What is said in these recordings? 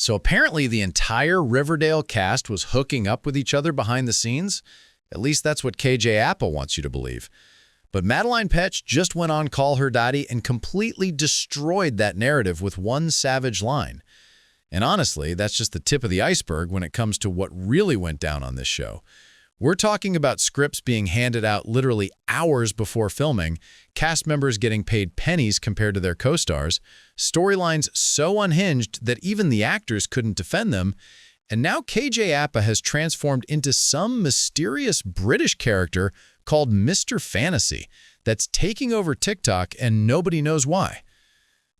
So apparently the entire Riverdale cast was hooking up with each other behind the scenes. At least that's what KJ Apa wants you to believe. But Madelaine Petsch just went on Call Her Daddy and completely destroyed that narrative with one savage line. And honestly, that's just the tip of the iceberg when it comes to what really went down on this show. We're talking about scripts being handed out literally hours before filming, cast members getting paid pennies compared to their co-stars, storylines so unhinged that even the actors couldn't defend them, and now KJ Apa has transformed into some mysterious British character called Mr. Fantasy that's taking over TikTok and nobody knows why.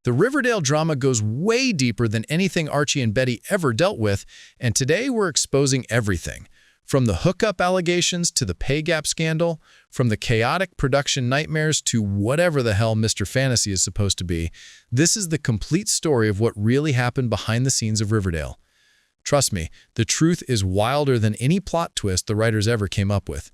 The Riverdale drama goes way deeper than anything Archie and Betty ever dealt with, and today we're exposing everything. From the hookup allegations to the pay gap scandal, from the chaotic production nightmares to whatever the hell Mr. Fantasy is supposed to be, this is the complete story of what really happened behind the scenes of Riverdale. Trust me, the truth is wilder than any plot twist the writers ever came up with.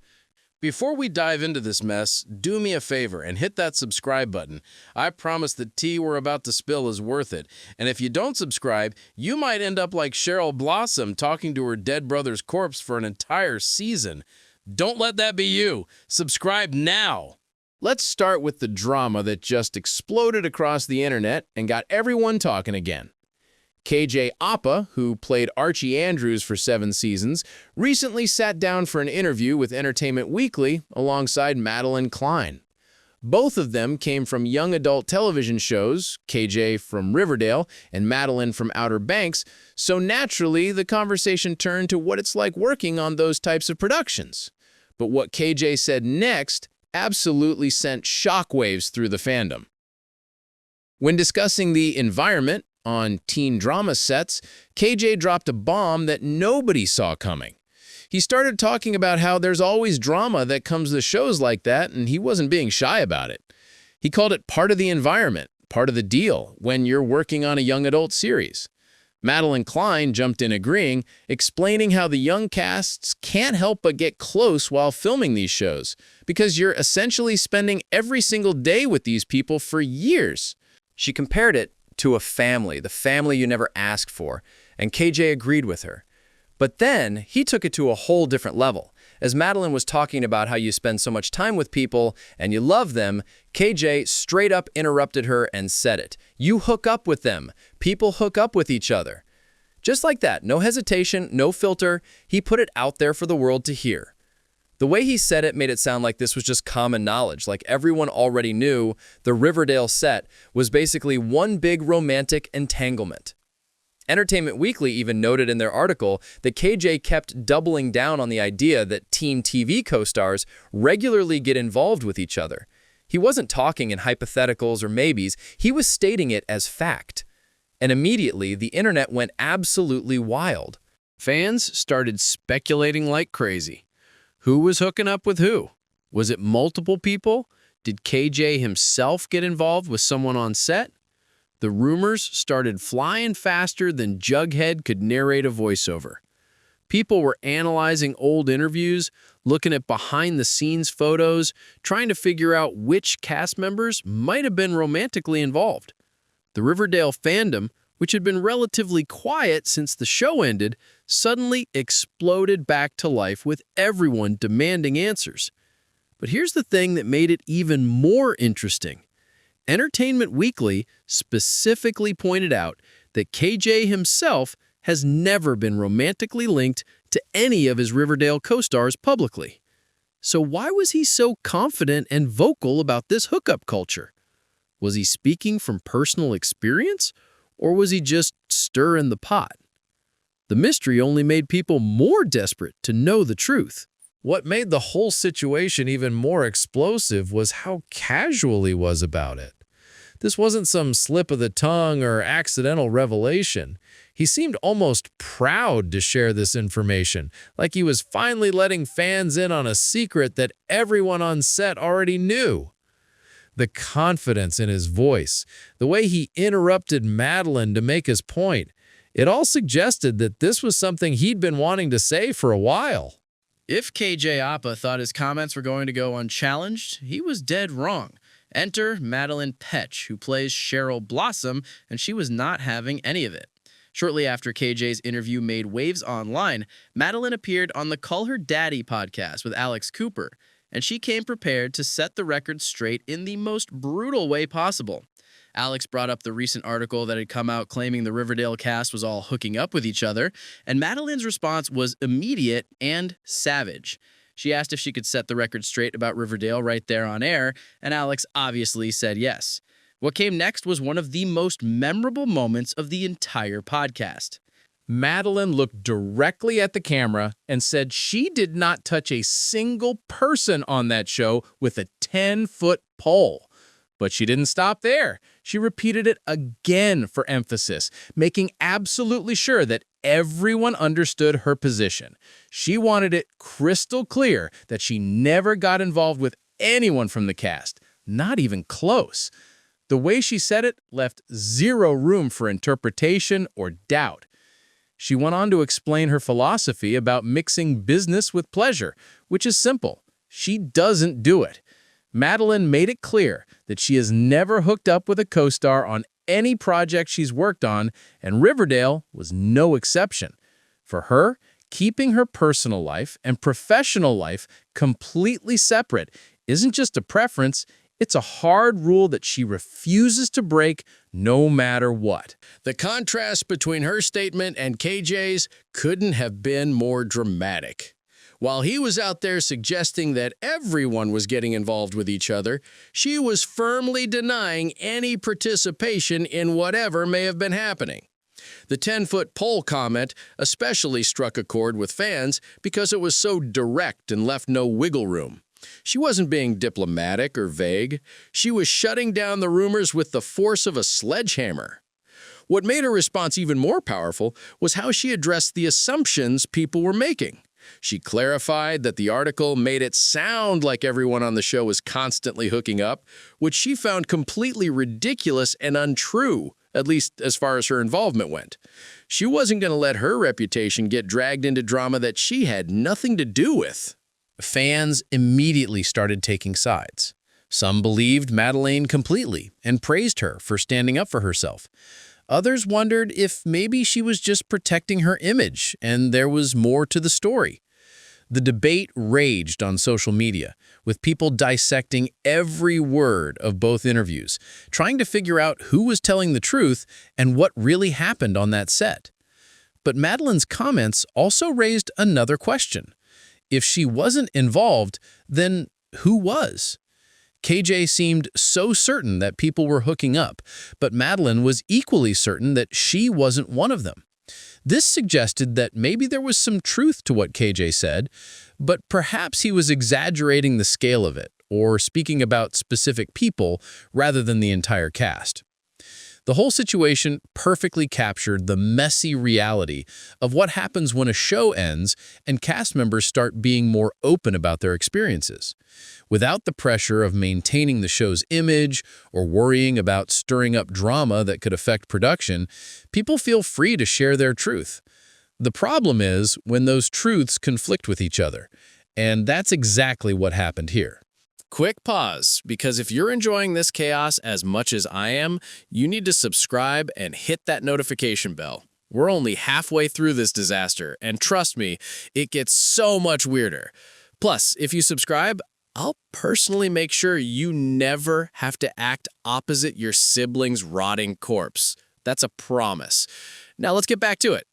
Before we dive into this mess, do me a favor and hit that subscribe button. I promise the tea we're about to spill is worth it. And if you don't subscribe, you might end up like Cheryl Blossom talking to her dead brother's corpse for an entire season. Don't let that be you. Subscribe now. Let's start with the drama that just exploded across the internet and got everyone talking again. KJ Apa, who played Archie Andrews for 7 seasons, recently sat down for an interview with Entertainment Weekly alongside Madelaine Klein. Both of them came from young adult television shows, KJ from Riverdale and Madelaine from Outer Banks, so naturally the conversation turned to what it's like working on those types of productions. But what KJ said next absolutely sent shockwaves through the fandom. When discussing the environment on teen drama sets, KJ dropped a bomb that nobody saw coming. He started talking about how there's always drama that comes to shows like that, and he wasn't being shy about it. He called it part of the environment, part of the deal, when you're working on a young adult series. Madelaine Klein jumped in agreeing, explaining how the young casts can't help but get close while filming these shows, because you're essentially spending every single day with these people for years. She compared it to a family, the family you never asked for, and KJ agreed with her. But then he took it to a whole different level. As Madelaine was talking about how you spend so much time with people and you love them, KJ straight up interrupted her and said it. You hook up with them. People hook up with each other. Just like that, no hesitation, no filter, he put it out there for the world to hear. The way he said it made it sound like this was just common knowledge, like everyone already knew the Riverdale set was basically one big romantic entanglement. Entertainment Weekly even noted in their article that KJ kept doubling down on the idea that teen TV co-stars regularly get involved with each other. He wasn't talking in hypotheticals or maybes, he was stating it as fact. And immediately, the internet went absolutely wild. Fans started speculating like crazy. Who was hooking up with who? Was it multiple people? Did KJ himself get involved with someone on set? The rumors started flying faster than Jughead could narrate a voiceover. People were analyzing old interviews, looking at behind-the-scenes photos, trying to figure out which cast members might have been romantically involved. The Riverdale fandom, which had been relatively quiet since the show ended, suddenly exploded back to life with everyone demanding answers. But here's the thing that made it even more interesting. Entertainment Weekly specifically pointed out that KJ himself has never been romantically linked to any of his Riverdale co-stars publicly. So why was he so confident and vocal about this hookup culture? Was he speaking from personal experience, or was he just stirring the pot? The mystery only made people more desperate to know the truth. What made the whole situation even more explosive was how casual he was about it. This wasn't some slip of the tongue or accidental revelation. He seemed almost proud to share this information, like he was finally letting fans in on a secret that everyone on set already knew. The confidence in his voice, the way he interrupted Madelaine to make his point, it all suggested that this was something he'd been wanting to say for a while. If KJ Apa thought his comments were going to go unchallenged, he was dead wrong. Enter Madelaine Petsch, who plays Cheryl Blossom, and she was not having any of it. Shortly after KJ's interview made waves online, Madelaine appeared on the Call Her Daddy podcast with Alex Cooper, and she came prepared to set the record straight in the most brutal way possible. Alex brought up the recent article that had come out claiming the Riverdale cast was all hooking up with each other, and Madelaine's response was immediate and savage. She asked if she could set the record straight about Riverdale right there on air, and Alex obviously said yes. What came next was one of the most memorable moments of the entire podcast. Madelaine looked directly at the camera and said she did not touch a single person on that show with a 10-foot pole. But she didn't stop there. She repeated it again for emphasis, making absolutely sure that everyone understood her position. She wanted it crystal clear that she never got involved with anyone from the cast, not even close. The way she said it left zero room for interpretation or doubt. She went on to explain her philosophy about mixing business with pleasure, which is simple. She doesn't do it. Madelaine made it clear that she has never hooked up with a co-star on any project she's worked on, and Riverdale was no exception. For her, keeping her personal life and professional life completely separate isn't just a preference, it's a hard rule that she refuses to break no matter what. The contrast between her statement and KJ's couldn't have been more dramatic. While he was out there suggesting that everyone was getting involved with each other, she was firmly denying any participation in whatever may have been happening. The 10-foot pole comment especially struck a chord with fans because it was so direct and left no wiggle room. She wasn't being diplomatic or vague. She was shutting down the rumors with the force of a sledgehammer. What made her response even more powerful was how she addressed the assumptions people were making. She clarified that the article made it sound like everyone on the show was constantly hooking up, which she found completely ridiculous and untrue, at least as far as her involvement went. She wasn't going to let her reputation get dragged into drama that she had nothing to do with. Fans immediately started taking sides. Some believed Madelaine completely and praised her for standing up for herself. Others wondered if maybe she was just protecting her image and there was more to the story. The debate raged on social media, with people dissecting every word of both interviews, trying to figure out who was telling the truth and what really happened on that set. But Madelaine's comments also raised another question. If she wasn't involved, then who was? KJ seemed so certain that people were hooking up, but Madelaine was equally certain that she wasn't one of them. This suggested that maybe there was some truth to what KJ said, but perhaps he was exaggerating the scale of it, or speaking about specific people rather than the entire cast. The whole situation perfectly captured the messy reality of what happens when a show ends and cast members start being more open about their experiences. Without the pressure of maintaining the show's image or worrying about stirring up drama that could affect production, people feel free to share their truth. The problem is when those truths conflict with each other, and that's exactly what happened here. Quick pause, because if you're enjoying this chaos as much as I am, you need to subscribe and hit that notification bell. We're only halfway through this disaster, and trust me, it gets so much weirder. Plus, if you subscribe, I'll personally make sure you never have to act opposite your sibling's rotting corpse. That's a promise. Now let's get back to it.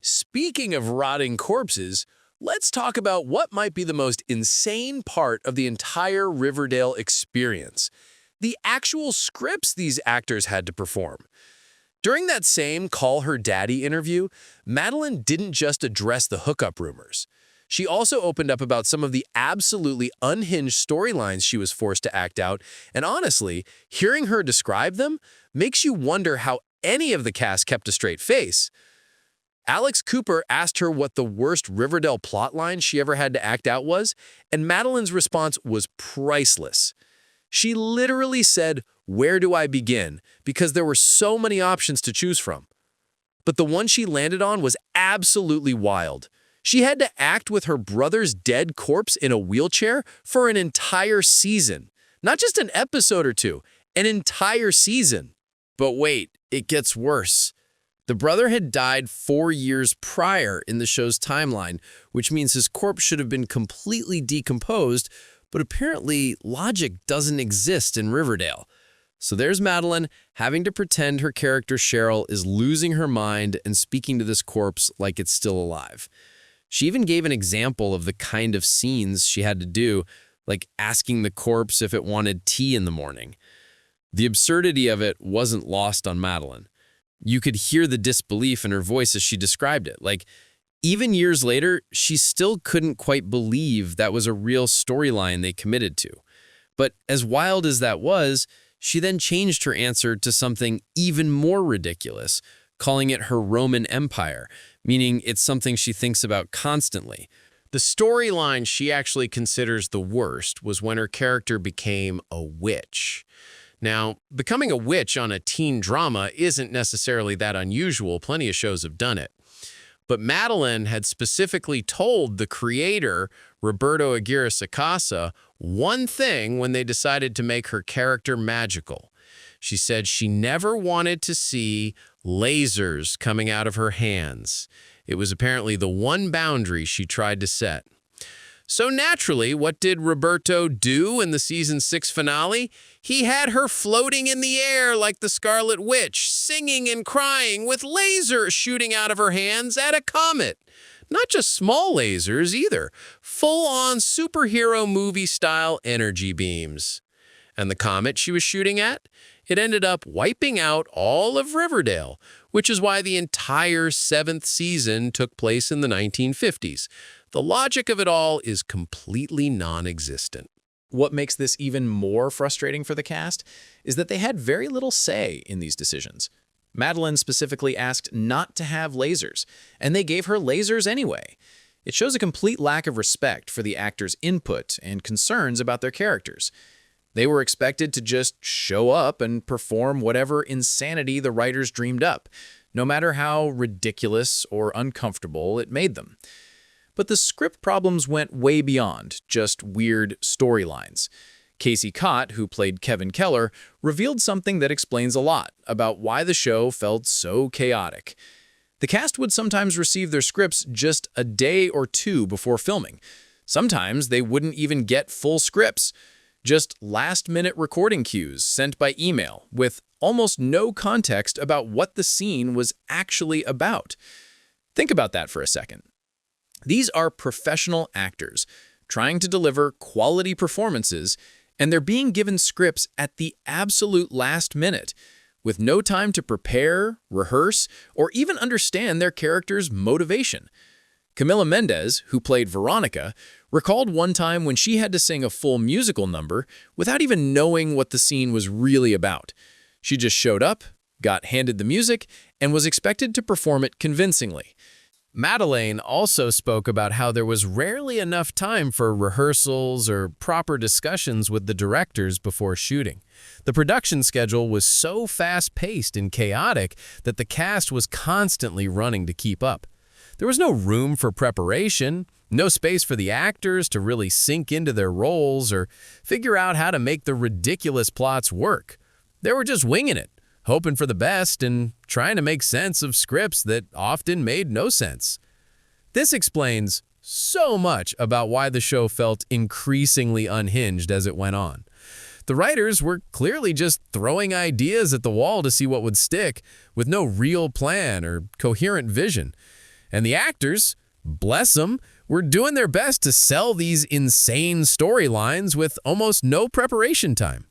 Speaking of rotting corpses, let's talk about what might be the most insane part of the entire Riverdale experience: the actual scripts these actors had to perform. During that same Call Her Daddy interview, Madelaine didn't just address the hookup rumors. She also opened up about some of the absolutely unhinged storylines she was forced to act out, and honestly, hearing her describe them makes you wonder how any of the cast kept a straight face. Alex Cooper asked her what the worst Riverdale plotline she ever had to act out was, and Madelaine's response was priceless. She literally said, "Where do I begin?" because there were so many options to choose from. But the one she landed on was absolutely wild. She had to act with her brother's dead corpse in a wheelchair for an entire season. Not just an episode or two, an entire season. But wait, it gets worse. The brother had died 4 years prior in the show's timeline, which means his corpse should have been completely decomposed, but apparently logic doesn't exist in Riverdale. So there's Madelaine having to pretend her character Cheryl is losing her mind and speaking to this corpse like it's still alive. She even gave an example of the kind of scenes she had to do, like asking the corpse if it wanted tea in the morning. The absurdity of it wasn't lost on Madelaine. You could hear the disbelief in her voice as she described it. Like, even years later, she still couldn't quite believe that was a real storyline they committed to. But as wild as that was, she then changed her answer to something even more ridiculous, calling it her Roman Empire, meaning it's something she thinks about constantly. The storyline she actually considers the worst was when her character became a witch. Now, becoming a witch on a teen drama isn't necessarily that unusual. Plenty of shows have done it. But Madelaine had specifically told the creator, Roberto Aguirre Sacasa, one thing when they decided to make her character magical. She said she never wanted to see lasers coming out of her hands. It was apparently the one boundary she tried to set. So naturally, what did Roberto do in the season 6 finale? He had her floating in the air like the Scarlet Witch, singing and crying with lasers shooting out of her hands at a comet. Not just small lasers either, full-on superhero movie-style energy beams. And the comet she was shooting at? It ended up wiping out all of Riverdale, which is why the entire 7th season took place in the 1950s. The logic of it all is completely non-existent. What makes this even more frustrating for the cast is that they had very little say in these decisions. Madelaine specifically asked not to have lasers, and they gave her lasers anyway. It shows a complete lack of respect for the actors' input and concerns about their characters. They were expected to just show up and perform whatever insanity the writers dreamed up, no matter how ridiculous or uncomfortable it made them. But the script problems went way beyond just weird storylines. Casey Cott, who played Kevin Keller, revealed something that explains a lot about why the show felt so chaotic. The cast would sometimes receive their scripts just a day or two before filming. Sometimes they wouldn't even get full scripts, just last-minute recording cues sent by email with almost no context about what the scene was actually about. Think about that for a second. These are professional actors trying to deliver quality performances, and they're being given scripts at the absolute last minute, with no time to prepare, rehearse, or even understand their character's motivation. Camila Mendez, who played Veronica, recalled one time when she had to sing a full musical number without even knowing what the scene was really about. She just showed up, got handed the music, and was expected to perform it convincingly. Madelaine also spoke about how there was rarely enough time for rehearsals or proper discussions with the directors before shooting. The production schedule was so fast-paced and chaotic that the cast was constantly running to keep up. There was no room for preparation, no space for the actors to really sink into their roles or figure out how to make the ridiculous plots work. They were just winging it, hoping for the best and trying to make sense of scripts that often made no sense. This explains so much about why the show felt increasingly unhinged as it went on. The writers were clearly just throwing ideas at the wall to see what would stick, with no real plan or coherent vision. And the actors, bless them, were doing their best to sell these insane storylines with almost no preparation time.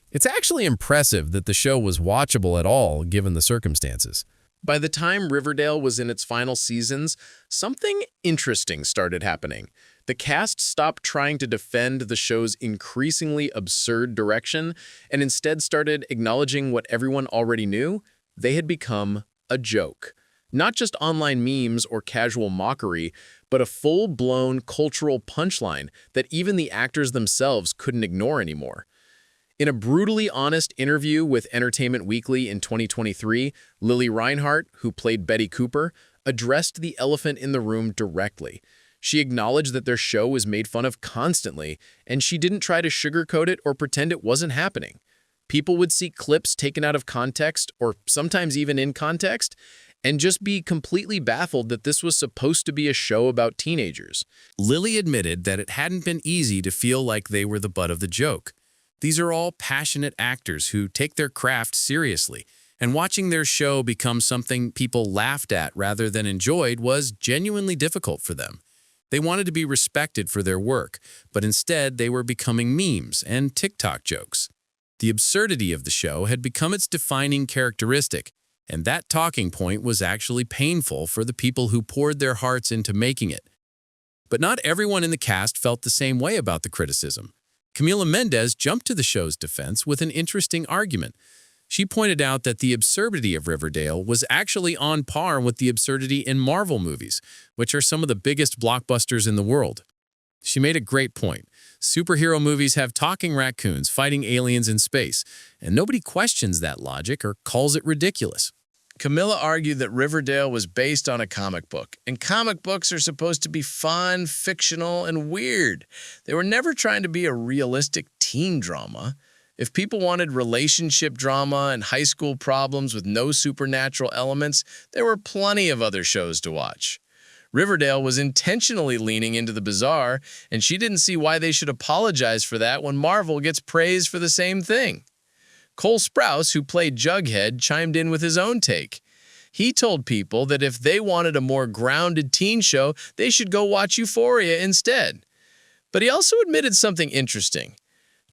It's actually impressive that the show was watchable at all, given the circumstances. By the time Riverdale was in its final seasons, something interesting started happening. The cast stopped trying to defend the show's increasingly absurd direction and instead started acknowledging what everyone already knew. They had become a joke. Not just online memes or casual mockery, but a full-blown cultural punchline that even the actors themselves couldn't ignore anymore. In a brutally honest interview with Entertainment Weekly in 2023, Lily Reinhart, who played Betty Cooper, addressed the elephant in the room directly. She acknowledged that their show was made fun of constantly, and she didn't try to sugarcoat it or pretend it wasn't happening. People would see clips taken out of context, or sometimes even in context, and just be completely baffled that this was supposed to be a show about teenagers. Lily admitted that it hadn't been easy to feel like they were the butt of the joke. These are all passionate actors who take their craft seriously, and watching their show become something people laughed at rather than enjoyed was genuinely difficult for them. They wanted to be respected for their work, but instead they were becoming memes and TikTok jokes. The absurdity of the show had become its defining characteristic, and that talking point was actually painful for the people who poured their hearts into making it. But not everyone in the cast felt the same way about the criticism. Camila Mendes jumped to the show's defense with an interesting argument. She pointed out that the absurdity of Riverdale was actually on par with the absurdity in Marvel movies, which are some of the biggest blockbusters in the world. She made a great point. Superhero movies have talking raccoons fighting aliens in space, and nobody questions that logic or calls it ridiculous. Camilla argued that Riverdale was based on a comic book, and comic books are supposed to be fun, fictional, and weird. They were never trying to be a realistic teen drama. If people wanted relationship drama and high school problems with no supernatural elements, there were plenty of other shows to watch. Riverdale was intentionally leaning into the bizarre, and she didn't see why they should apologize for that when Marvel gets praised for the same thing. Cole Sprouse, who played Jughead, chimed in with his own take. He told people that if they wanted a more grounded teen show, they should go watch Euphoria instead. But he also admitted something interesting.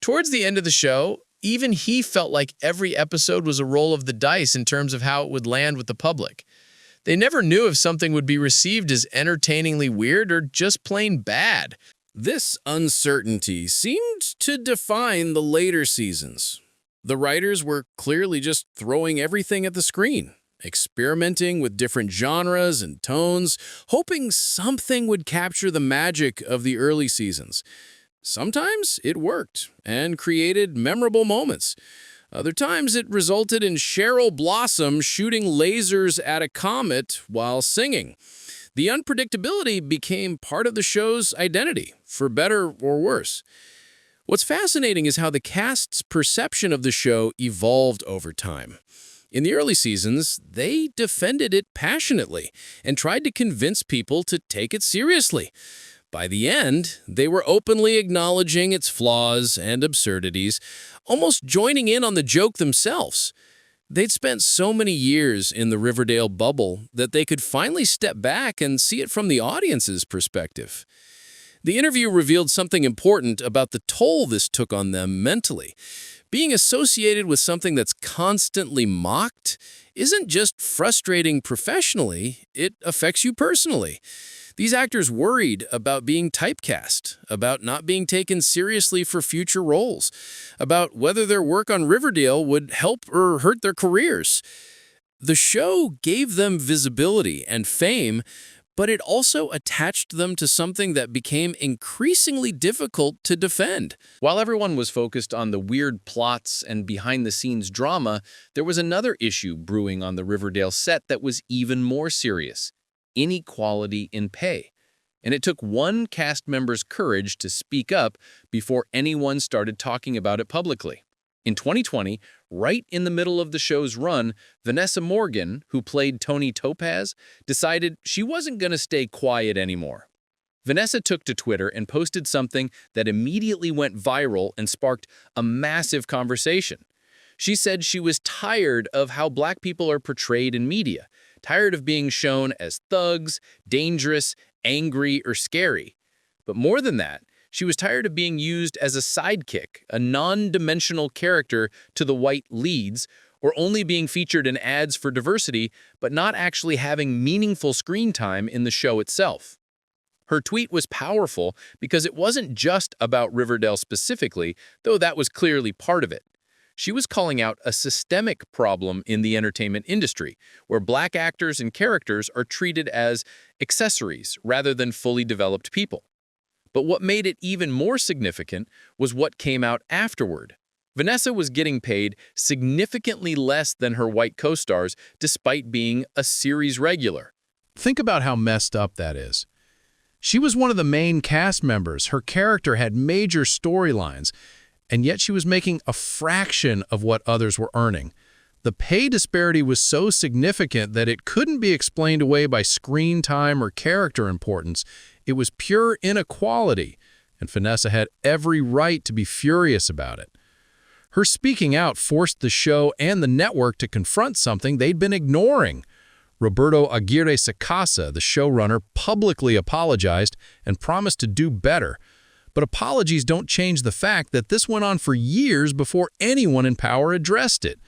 Towards the end of the show, even he felt like every episode was a roll of the dice in terms of how it would land with the public. They never knew if something would be received as entertainingly weird or just plain bad. This uncertainty seemed to define the later seasons. The writers were clearly just throwing everything at the screen, experimenting with different genres and tones, hoping something would capture the magic of the early seasons. Sometimes it worked and created memorable moments. Other times it resulted in Cheryl Blossom shooting lasers at a comet while singing. The unpredictability became part of the show's identity, for better or worse. What's fascinating is how the cast's perception of the show evolved over time. In the early seasons, they defended it passionately and tried to convince people to take it seriously. By the end, they were openly acknowledging its flaws and absurdities, almost joining in on the joke themselves. They'd spent so many years in the Riverdale bubble that they could finally step back and see it from the audience's perspective. The interview revealed something important about the toll this took on them mentally. Being associated with something that's constantly mocked isn't just frustrating professionally, it affects you personally. These actors worried about being typecast, about not being taken seriously for future roles, about whether their work on Riverdale would help or hurt their careers. The show gave them visibility and fame, but it also attached them to something that became increasingly difficult to defend. While everyone was focused on the weird plots and behind-the-scenes drama, there was another issue brewing on the Riverdale set that was even more serious: inequality in pay. And it took one cast member's courage to speak up before anyone started talking about it publicly. In 2020, right in the middle of the show's run, Vanessa Morgan, who played Tony Topaz, decided she wasn't going to stay quiet anymore. Vanessa took to Twitter and posted something that immediately went viral and sparked a massive conversation. She said she was tired of how Black people are portrayed in media, tired of being shown as thugs, dangerous, angry, or scary. But more than that, she was tired of being used as a sidekick, a non-dimensional character to the white leads, or only being featured in ads for diversity, but not actually having meaningful screen time in the show itself. Her tweet was powerful because it wasn't just about Riverdale specifically, though that was clearly part of it. She was calling out a systemic problem in the entertainment industry, where Black actors and characters are treated as accessories rather than fully developed people. But what made it even more significant was what came out afterward. Vanessa was getting paid significantly less than her white co-stars despite being a series regular. Think about how messed up that is. She was one of the main cast members. Her character had major storylines, and yet she was making a fraction of what others were earning. The pay disparity was so significant that it couldn't be explained away by screen time or character importance. It was pure inequality, and Vanessa had every right to be furious about it. Her speaking out forced the show and the network to confront something they'd been ignoring. Roberto Aguirre Sacasa, the showrunner, publicly apologized and promised to do better. But apologies don't change the fact that this went on for years before anyone in power addressed it.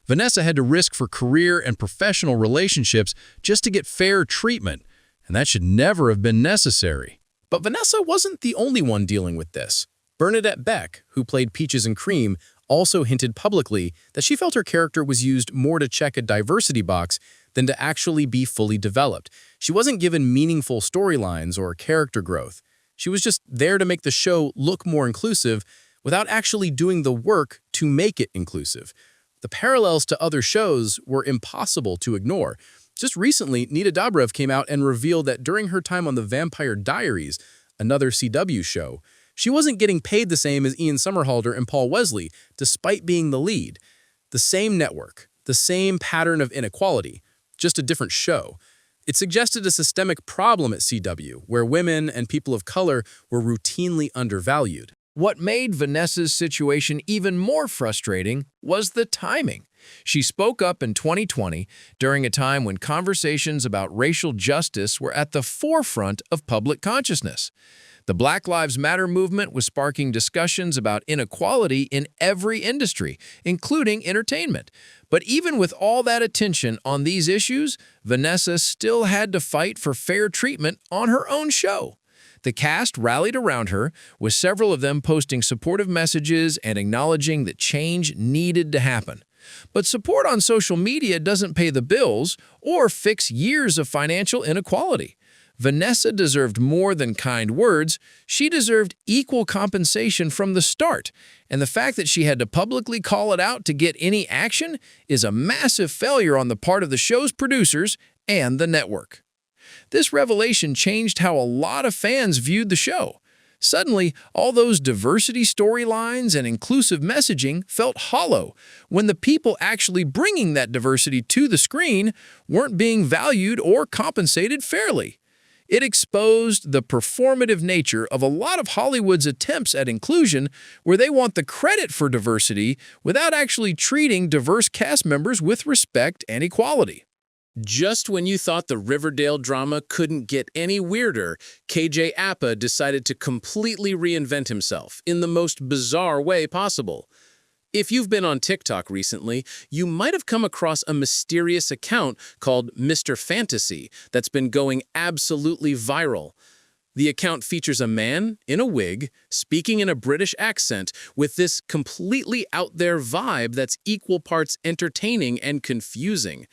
Vanessa had to risk for career and professional relationships just to get fair treatment, and that should never have been necessary. But Vanessa wasn't the only one dealing with this. Bernadette Beck, who played Peaches and Cream, also hinted publicly that she felt her character was used more to check a diversity box than to actually be fully developed. She wasn't given meaningful storylines or character growth. She was just there to make the show look more inclusive without actually doing the work to make it inclusive. The parallels to other shows were impossible to ignore. Just recently, Nina Dobrev came out and revealed that during her time on The Vampire Diaries, another CW show, she wasn't getting paid the same as Ian Somerhalder and Paul Wesley, despite being the lead. The same network, the same pattern of inequality, just a different show. It suggested a systemic problem at CW, where women and people of color were routinely undervalued. What made Vanessa's situation even more frustrating was the timing. She spoke up in 2020 during a time when conversations about racial justice were at the forefront of public consciousness. The Black Lives Matter movement was sparking discussions about inequality in every industry, including entertainment. But even with all that attention on these issues, Vanessa still had to fight for fair treatment on her own show. The cast rallied around her, with several of them posting supportive messages and acknowledging that change needed to happen. But support on social media doesn't pay the bills or fix years of financial inequality. Vanessa deserved more than kind words. She deserved equal compensation from the start, and the fact that she had to publicly call it out to get any action is a massive failure on the part of the show's producers and the network. This revelation changed how a lot of fans viewed the show. Suddenly, all those diversity storylines and inclusive messaging felt hollow when the people actually bringing that diversity to the screen weren't being valued or compensated fairly. It exposed the performative nature of a lot of Hollywood's attempts at inclusion, where they want the credit for diversity without actually treating diverse cast members with respect and equality. Just when you thought the Riverdale drama couldn't get any weirder, KJ Apa decided to completely reinvent himself in the most bizarre way possible. If you've been on TikTok recently, you might have come across a mysterious account called Mr. Fantasy that's been going absolutely viral. The account features a man in a wig speaking in a British accent with this completely out there vibe that's equal parts entertaining and confusing.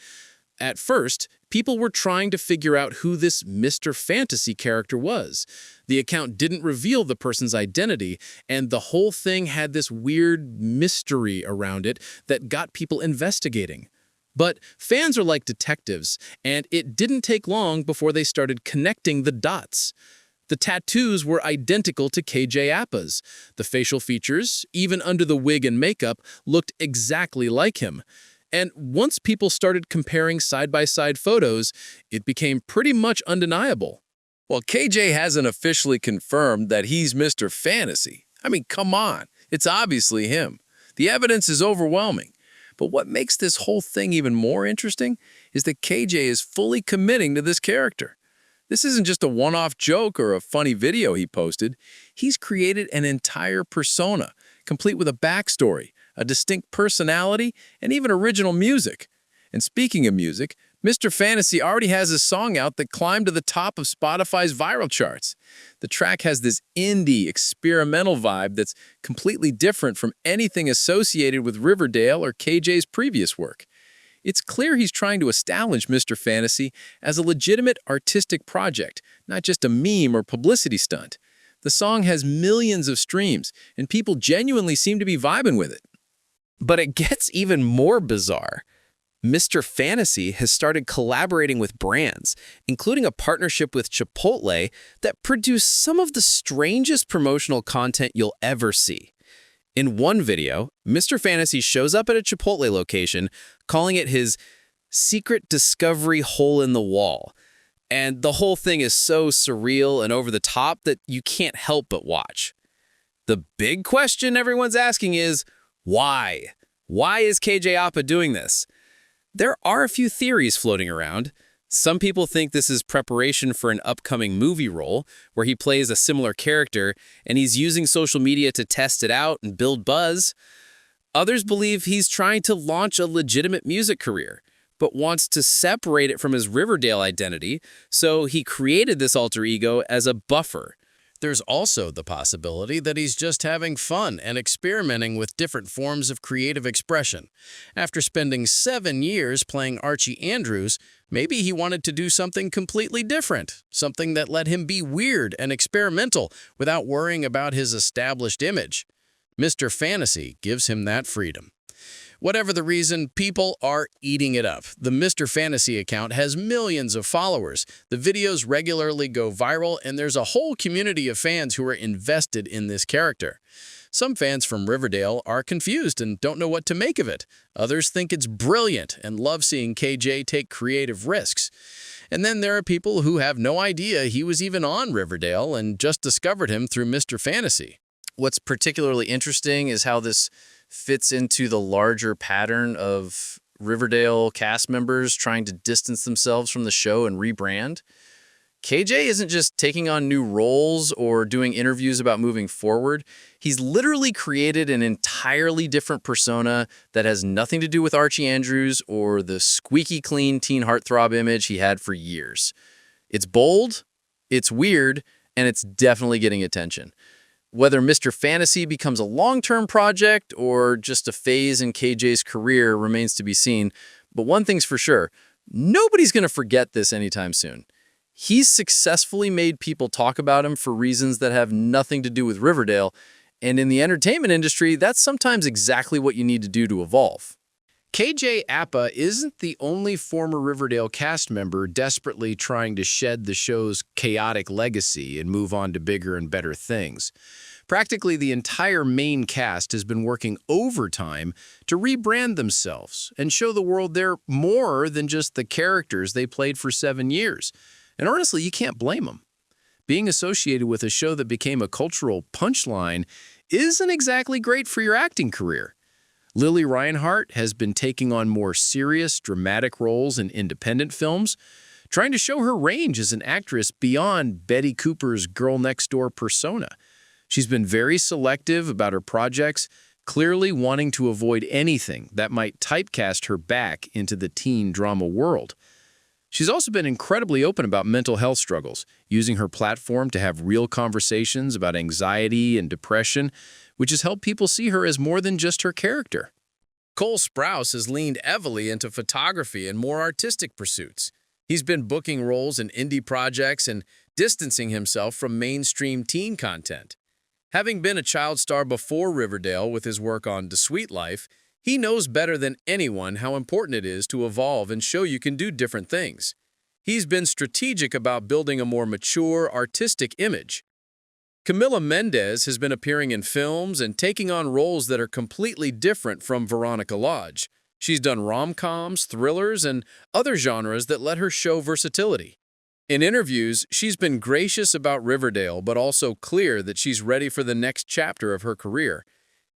At first, people were trying to figure out who this Mr. Fantasy character was. The account didn't reveal the person's identity, and the whole thing had this weird mystery around it that got people investigating. But fans are like detectives, and it didn't take long before they started connecting the dots. The tattoos were identical to KJ Apa's. The facial features, even under the wig and makeup, looked exactly like him. And once people started comparing side-by-side photos, it became pretty much undeniable. Well, KJ hasn't officially confirmed that he's Mr. Fantasy. I mean, come on. It's obviously him. The evidence is overwhelming. But what makes this whole thing even more interesting is that KJ is fully committing to this character. This isn't just a one-off joke or a funny video he posted. He's created an entire persona, complete with a backstory, a distinct personality, and even original music. And speaking of music, Mr. Fantasy already has a song out that climbed to the top of Spotify's viral charts. The track has this indie, experimental vibe that's completely different from anything associated with Riverdale or KJ's previous work. It's clear he's trying to establish Mr. Fantasy as a legitimate artistic project, not just a meme or publicity stunt. The song has millions of streams, and people genuinely seem to be vibing with it. But it gets even more bizarre. Mr. Fantasy has started collaborating with brands, including a partnership with Chipotle that produced some of the strangest promotional content you'll ever see. In one video, Mr. Fantasy shows up at a Chipotle location, calling it his secret discovery hole in the wall. And the whole thing is so surreal and over the top that you can't help but watch. The big question everyone's asking is, why? Why is KJ Apa doing this? There are a few theories floating around. Some people think this is preparation for an upcoming movie role where he plays a similar character and he's using social media to test it out and build buzz. Others believe he's trying to launch a legitimate music career, but wants to separate it from his Riverdale identity, so he created this alter ego as a buffer. There's also the possibility that he's just having fun and experimenting with different forms of creative expression. After spending 7 years playing Archie Andrews, maybe he wanted to do something completely different, something that let him be weird and experimental without worrying about his established image. Mr. Fantasy gives him that freedom. Whatever the reason, people are eating it up. The Mr. Fantasy account has millions of followers. The videos regularly go viral, and there's a whole community of fans who are invested in this character. Some fans from Riverdale are confused and don't know what to make of it. Others think it's brilliant and love seeing KJ take creative risks. And then there are people who have no idea he was even on Riverdale and just discovered him through Mr. Fantasy. What's particularly interesting is how this fits into the larger pattern of Riverdale cast members trying to distance themselves from the show and rebrand. KJ isn't just taking on new roles or doing interviews about moving forward. He's literally created an entirely different persona that has nothing to do with Archie Andrews or the squeaky clean teen heartthrob image he had for years. It's bold, it's weird, and it's definitely getting attention. Whether Mr. Fantasy becomes a long-term project or just a phase in KJ's career remains to be seen, but one thing's for sure, nobody's going to forget this anytime soon. He's successfully made people talk about him for reasons that have nothing to do with Riverdale, and in the entertainment industry, that's sometimes exactly what you need to do to evolve. KJ Apa isn't the only former Riverdale cast member desperately trying to shed the show's chaotic legacy and move on to bigger and better things. Practically the entire main cast has been working overtime to rebrand themselves and show the world they're more than just the characters they played for 7 years. And honestly, you can't blame them. Being associated with a show that became a cultural punchline isn't exactly great for your acting career. Lily Reinhart has been taking on more serious, dramatic roles in independent films, trying to show her range as an actress beyond Betty Cooper's girl-next-door persona. She's been very selective about her projects, clearly wanting to avoid anything that might typecast her back into the teen drama world. She's also been incredibly open about mental health struggles, using her platform to have real conversations about anxiety and depression, which has helped people see her as more than just her character. Cole Sprouse has leaned heavily into photography and more artistic pursuits. He's been booking roles in indie projects and distancing himself from mainstream teen content. Having been a child star before Riverdale with his work on The Sweet Life, he knows better than anyone how important it is to evolve and show you can do different things. He's been strategic about building a more mature, artistic image. Camila Mendes has been appearing in films and taking on roles that are completely different from Veronica Lodge. She's done rom-coms, thrillers, and other genres that let her show versatility. In interviews, she's been gracious about Riverdale, but also clear that she's ready for the next chapter of her career.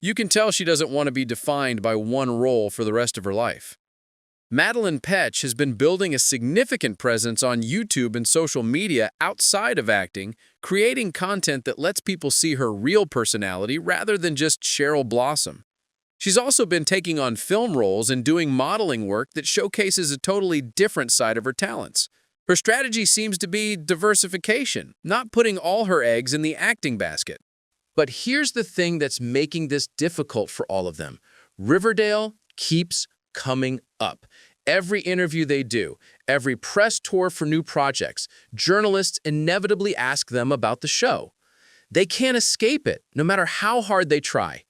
You can tell she doesn't want to be defined by one role for the rest of her life. Madelaine Petsch has been building a significant presence on YouTube and social media outside of acting, creating content that lets people see her real personality rather than just Cheryl Blossom. She's also been taking on film roles and doing modeling work that showcases a totally different side of her talents. Her strategy seems to be diversification, not putting all her eggs in the acting basket. But here's the thing that's making this difficult for all of them. Riverdale keeps coming up. Every interview they do, every press tour for new projects, journalists inevitably ask them about the show. They can't escape it, no matter how hard they try.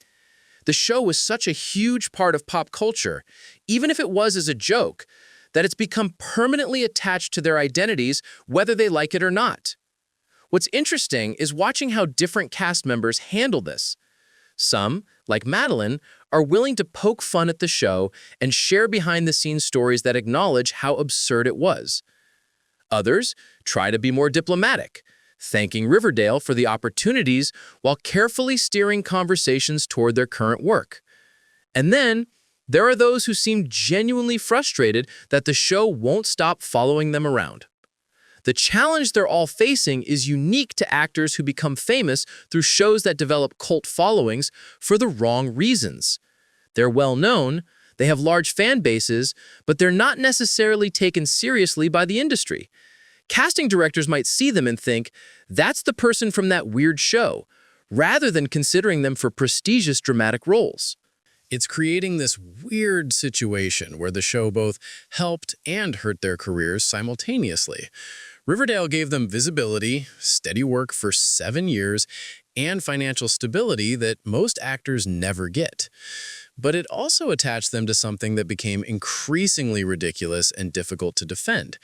The show is such a huge part of pop culture, even if it was as a joke, that it's become permanently attached to their identities, whether they like it or not. What's interesting is watching how different cast members handle this. Some, like Madelaine, are willing to poke fun at the show and share behind-the-scenes stories that acknowledge how absurd it was. Others try to be more diplomatic, thanking Riverdale for the opportunities while carefully steering conversations toward their current work. And then, there are those who seem genuinely frustrated that the show won't stop following them around. The challenge they're all facing is unique to actors who become famous through shows that develop cult followings for the wrong reasons. They're well-known, they have large fan bases, but they're not necessarily taken seriously by the industry. Casting directors might see them and think, that's the person from that weird show, rather than considering them for prestigious dramatic roles. It's creating this weird situation where the show both helped and hurt their careers simultaneously. Riverdale gave them visibility, steady work for 7 years, and financial stability that most actors never get. But it also attached them to something that became increasingly ridiculous and difficult to defend.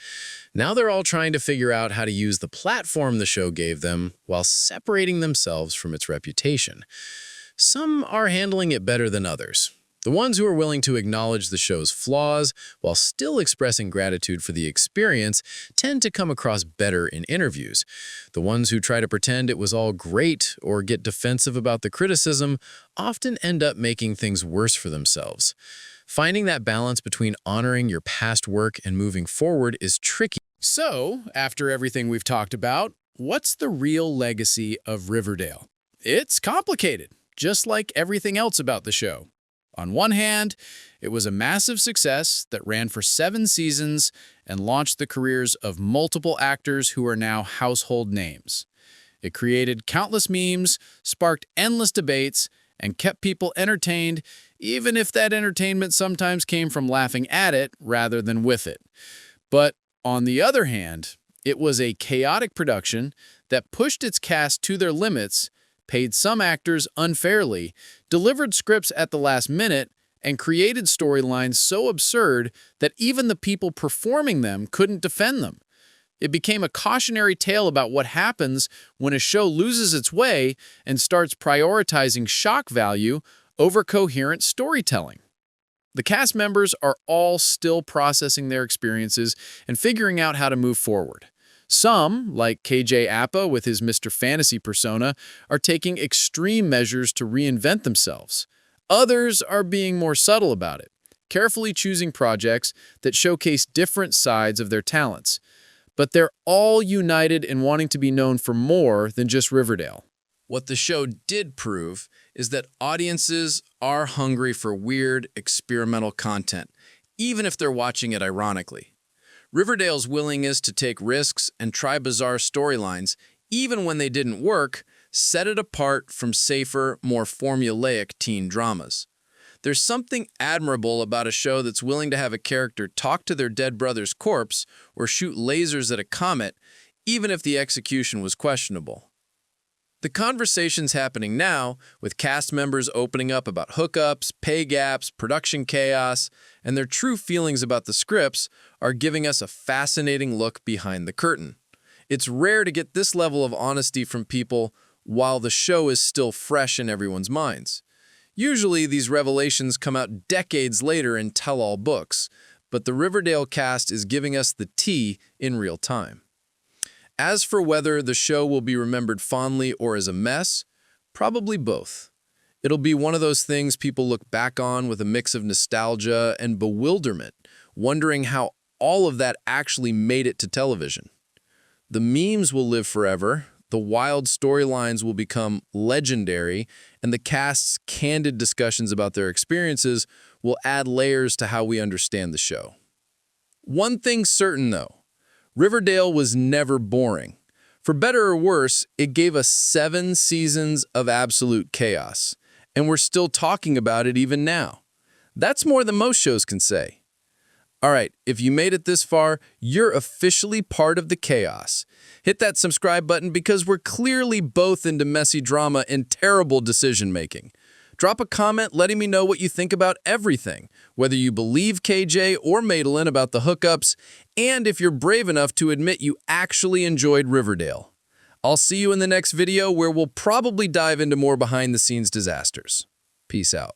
Now they're all trying to figure out how to use the platform the show gave them while separating themselves from its reputation. Some are handling it better than others. The ones who are willing to acknowledge the show's flaws while still expressing gratitude for the experience tend to come across better in interviews. The ones who try to pretend it was all great or get defensive about the criticism often end up making things worse for themselves. Finding that balance between honoring your past work and moving forward is tricky. So, after everything we've talked about, what's the real legacy of Riverdale? It's complicated, just like everything else about the show. On one hand, it was a massive success that ran for 7 seasons and launched the careers of multiple actors who are now household names. It created countless memes, sparked endless debates, and kept people entertained, even if that entertainment sometimes came from laughing at it rather than with it. But on the other hand, it was a chaotic production that pushed its cast to their limits, paid some actors unfairly, delivered scripts at the last minute, and created storylines so absurd that even the people performing them couldn't defend them. It became a cautionary tale about what happens when a show loses its way and starts prioritizing shock value over coherent storytelling. The cast members are all still processing their experiences and figuring out how to move forward. Some, like KJ Apa with his Mr. Fantasy persona, are taking extreme measures to reinvent themselves. Others are being more subtle about it, carefully choosing projects that showcase different sides of their talents. But they're all united in wanting to be known for more than just Riverdale. What the show did prove is that audiences are hungry for weird, experimental content, even if they're watching it ironically. Riverdale's willingness to take risks and try bizarre storylines, even when they didn't work, set it apart from safer, more formulaic teen dramas. There's something admirable about a show that's willing to have a character talk to their dead brother's corpse or shoot lasers at a comet, even if the execution was questionable. The conversations happening now, with cast members opening up about hookups, pay gaps, production chaos, and their true feelings about the scripts, are giving us a fascinating look behind the curtain. It's rare to get this level of honesty from people while the show is still fresh in everyone's minds. Usually, these revelations come out decades later in tell-all books, but the Riverdale cast is giving us the tea in real time. As for whether the show will be remembered fondly or as a mess, probably both. It'll be one of those things people look back on with a mix of nostalgia and bewilderment, wondering how all of that actually made it to television. The memes will live forever, the wild storylines will become legendary, and the cast's candid discussions about their experiences will add layers to how we understand the show. One thing's certain, though. Riverdale was never boring. For better or worse, it gave us 7 seasons of absolute chaos, and we're still talking about it even now. That's more than most shows can say. All right, if you made it this far, you're officially part of the chaos. Hit that subscribe button because we're clearly both into messy drama and terrible decision-making. Drop a comment letting me know what you think about everything, whether you believe KJ or Madelaine about the hookups, and if you're brave enough to admit you actually enjoyed Riverdale. I'll see you in the next video where we'll probably dive into more behind-the-scenes disasters. Peace out.